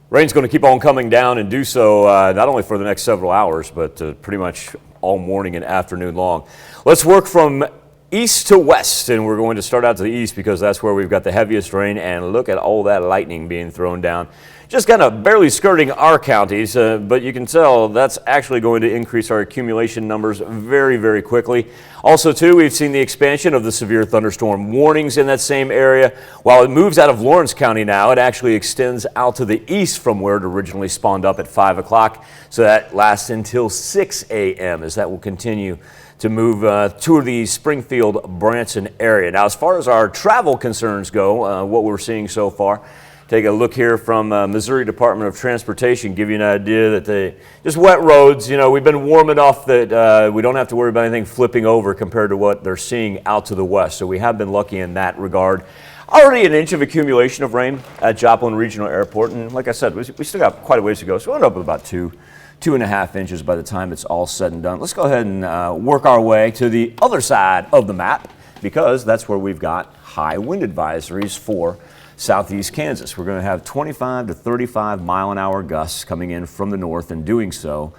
Rain's going to keep on coming down and do so not only for the next several hours, but pretty much all morning and afternoon long. Let's work from east to west, and we're going to start out to the east because that's where we've got the heaviest rain, and look at all that lightning being thrown down. Just kind of barely skirting our counties, but you can tell that's actually going to increase our accumulation numbers very, very quickly. Also, too, we've seen the expansion of the severe thunderstorm warnings in that same area. While it moves out of Lawrence County now, it actually extends out to the east from where it originally spawned up at 5 o'clock. So that lasts until 6 a.m. as that will continue to move to the Springfield-Branson area. Now, as far as our travel concerns go, what we're seeing so far, take a look here from Missouri Department of Transportation, give you an idea that just wet roads. You know, we've been warm enough that we don't have to worry about anything flipping over compared to what they're seeing out to the west. So we have been lucky in that regard. Already an inch of accumulation of rain at Joplin Regional Airport. And like I said, we still got quite a ways to go. So we'll end up with about 2.5 inches by the time it's all said and done. Let's go ahead and work our way to the other side of the map because that's where we've got high wind advisories for southeast Kansas. We're going to have 25 to 35 mile-an-hour gusts coming in from the north, and doing so,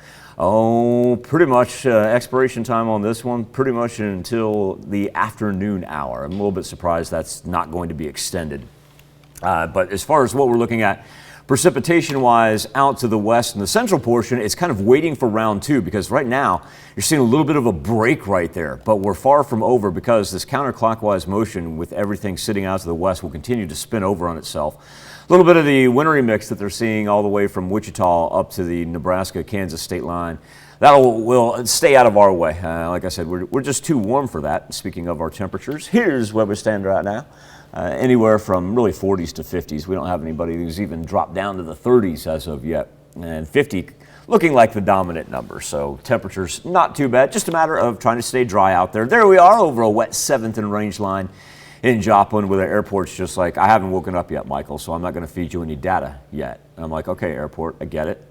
pretty much expiration time on this one, pretty much until the afternoon hour. I'm a little bit surprised that's not going to be extended. But as far as what we're looking at, precipitation-wise, out to the west and the central portion, it's kind of waiting for round two because right now you're seeing a little bit of a break right there, but we're far from over because this counterclockwise motion with everything sitting out to the west will continue to spin over on itself. A little bit of the wintry mix that they're seeing all the way from Wichita up to the Nebraska-Kansas state line, that will stay out of our way. Like I said, we're just too warm for that. Speaking of our temperatures, here's where we stand right now. Anywhere from really 40s to 50s. We don't have anybody who's even dropped down to the 30s as of yet. And 50 looking like the dominant number. So temperatures not too bad. Just a matter of trying to stay dry out there. There we are over a wet 7th and range line in Joplin where the airport's just like, I haven't woken up yet, Michael, so I'm not going to feed you any data yet. And I'm like, okay, airport, I get it.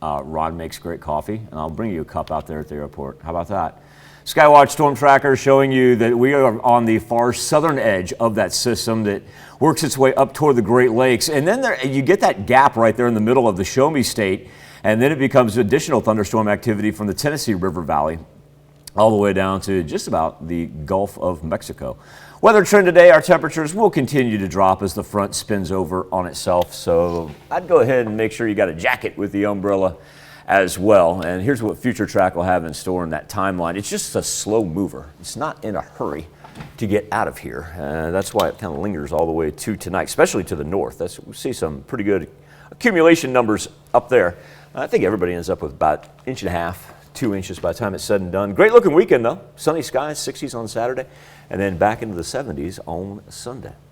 Rod makes great coffee, and I'll bring you a cup out there at the airport. How about that? Skywatch Storm Tracker showing you that we are on the far southern edge of that system that works its way up toward the Great Lakes. And then you get that gap right there in the middle of the Show Me State, and then it becomes additional thunderstorm activity from the Tennessee River Valley all the way down to just about the Gulf of Mexico. Weather trend today, our temperatures will continue to drop as the front spins over on itself. So I'd go ahead and make sure you got a jacket with the umbrella as well. And here's what Future Track will have in store in that timeline. It's just a slow mover. It's not in a hurry to get out of here. That's why it kind of lingers all the way to tonight, especially to the north. We see some pretty good accumulation numbers up there. I think everybody ends up with about 1.5 inches, 2 inches by the time it's said and done. Great looking weekend though. Sunny skies, 60s on Saturday, and then back into the 70s on Sunday.